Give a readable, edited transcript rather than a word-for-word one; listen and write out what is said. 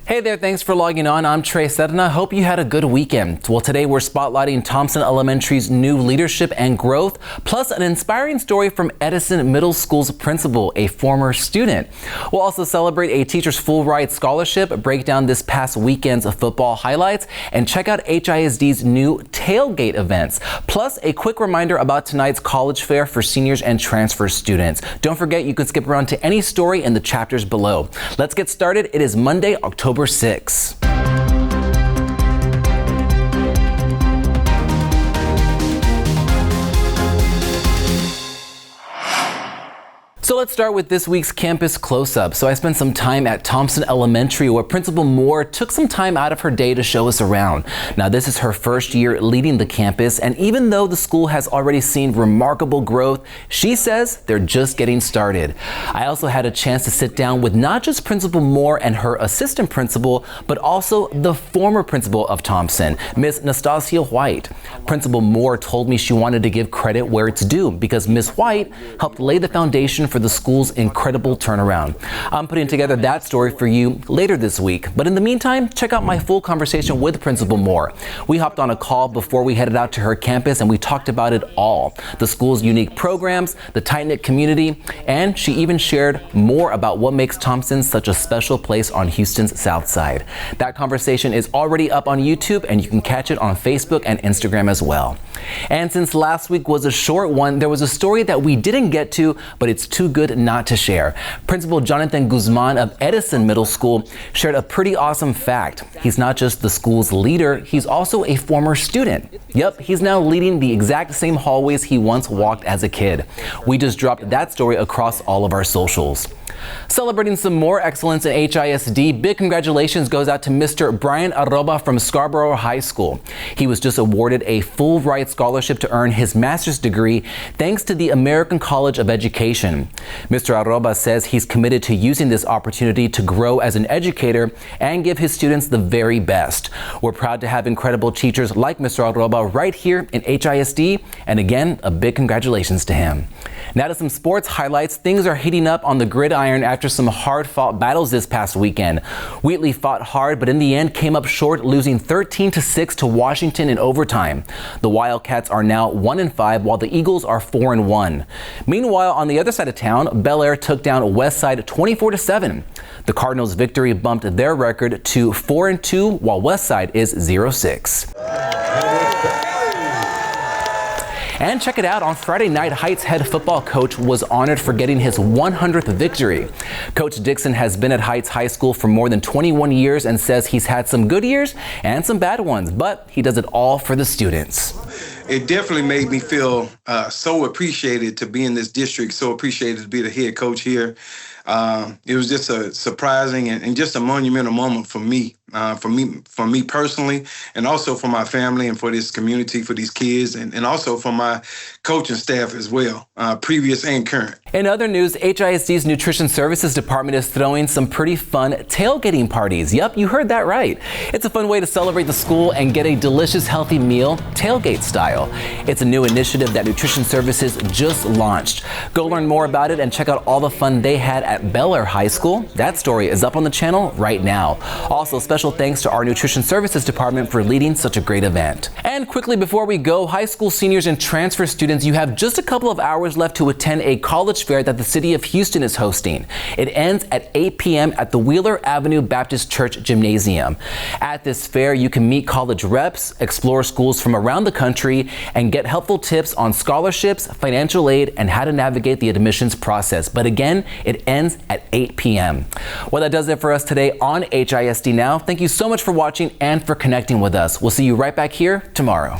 Hey there, thanks for logging on. I'm Trey Sedna. Hope you had a good weekend. Well, today we're spotlighting Thompson Elementary's new leadership and growth, plus an inspiring story from Edison Middle School's principal, a former student. We'll also celebrate a teacher's full ride scholarship, break down this past weekend's football highlights, and check out HISD's new Tailgate events. Plus, a quick reminder about tonight's college fair for seniors and transfer students. Don't forget, you can skip around to any story in the chapters below. Let's get started. It is Monday, October 6. So let's start with this week's campus close-up. So I spent some time at Thompson Elementary, where Principal Moore took some time out of her day to show us around. Now, this is her first year leading the campus, and even though the school has already seen remarkable growth, she says they're just getting started. I also had a chance to sit down with not just Principal Moore and her assistant principal, but also the former principal of Thompson, Miss Nastasia White. Principal Moore told me she wanted to give credit where it's due because Miss White helped lay the foundation for the school's incredible turnaround. I'm putting together that story for you later this week. But in the meantime, check out my full conversation with Principal Moore. We hopped on a call before we headed out to her campus and we talked about it all. The school's unique programs, the tight-knit community, and she even shared more about what makes Thompson such a special place on Houston's South Side. That conversation is already up on YouTube and you can catch it on Facebook and Instagram as well. And since last week was a short one, there was a story that we didn't get to, but it's too good not to share. Principal Jonathan Guzman of Edison Middle School shared a pretty awesome fact. He's not just the school's leader, he's also a former student. Yep, he's now leading the exact same hallways he once walked as a kid. We just dropped that story across all of our socials. Celebrating some more excellence in HISD, big congratulations goes out to Mr. Brian Arroba from Scarborough High School. He was just awarded a full ride scholarship to earn his master's degree thanks to the American College of Education. Mr. Arroba says he's committed to using this opportunity to grow as an educator and give his students the very best. We're proud to have incredible teachers like Mr. Arroba right here in HISD, and again, a big congratulations to him. Now to some sports highlights. Things are heating up on the Gridiron after some hard-fought battles this past weekend. Wheatley fought hard, but in the end came up short, losing 13-6 to Washington in overtime. The Wildcats are now 1-5, while the Eagles are 4-1. Meanwhile, on the other side of town, Bel Air took down Westside 24-7. The Cardinals' victory bumped their record to 4-2, while Westside is 0-6. And check it out, on Friday night, Heights head football coach was honored for getting his 100th victory. Coach Dixon has been at Heights High School for more than 21 years and says he's had some good years and some bad ones, but he does it all for the students. It definitely made me feel so appreciated to be in this district, so appreciated to be the head coach here. It was just a surprising and just a monumental moment for me personally, and also for my family and for this community, for these kids, and also for my coaching staff as well, previous and current. In other news, HISD's Nutrition Services Department is throwing some pretty fun tailgating parties. Yep, you heard that right. It's a fun way to celebrate the school and get a delicious, healthy meal, tailgate style. It's a new initiative that Nutrition Services just launched. Go learn more about it and check out all the fun they had at Bel Air High School. That story is up on the channel right now. Also, special thanks to our Nutrition Services Department for leading such a great event. And quickly before we go, high school seniors and transfer students, you have just a couple of hours left to attend a college fair that the city of Houston is hosting. It ends at 8 p.m. at the Wheeler Avenue Baptist Church Gymnasium. At this fair, you can meet college reps, explore schools from around the country, and get helpful tips on scholarships, financial aid, and how to navigate the admissions process. But again, it ends at 8 p.m. Well, that does it for us today on HISD Now. Thank you so much for watching and for connecting with us. We'll see you right back here tomorrow.